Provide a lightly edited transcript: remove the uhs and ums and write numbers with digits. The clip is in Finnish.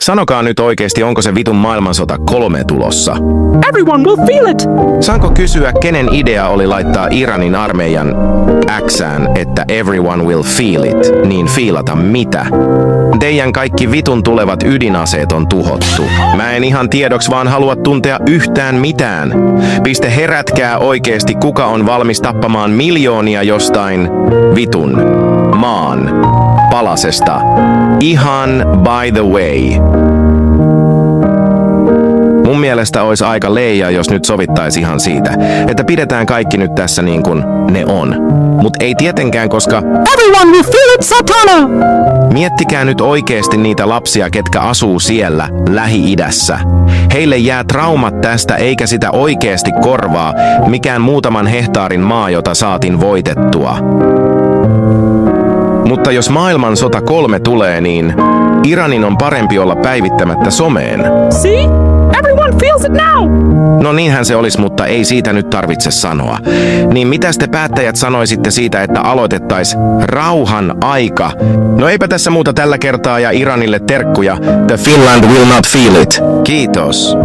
Sanokaa nyt oikeesti, onko se vitun maailmansota 3 tulossa? Everyone will feel it! Saanko kysyä, kenen idea oli laittaa Iranin armeijan Xään, että everyone will feel it, niin fiilata mitä? Teidän kaikki vitun tulevat ydinaseet on tuhottu. Mä en ihan tiedoks vaan halua tuntea yhtään mitään. Piste herätkää oikeesti, kuka on valmis tappamaan miljoonia jostain vitun maan palasesta. Ihan by the way. Mun mielestä olisi aika leijaa, jos nyt sovittaisi ihan siitä, että pidetään kaikki nyt tässä niin kuin ne on. Mut ei tietenkään, koska Everyone will feel it, Satana! miettikää nyt oikeesti niitä lapsia, ketkä asuu siellä Lähi-idässä. Heille jää traumat tästä eikä sitä oikeesti korvaa mikään muutaman hehtaarin maa, jota saatin voitettua. Mutta jos maailmansota 3 tulee, niin Iranin on parempi olla päivittämättä someen. See? Everyone feels it now! No niinhän se olisi, mutta ei siitä nyt tarvitse sanoa. Niin mitäs te päättäjät sanoisitte siitä, että aloitettais rauhan aika? No eipä tässä muuta tällä kertaa ja Iranille terkkuja. The Finland will not feel it. Kiitos.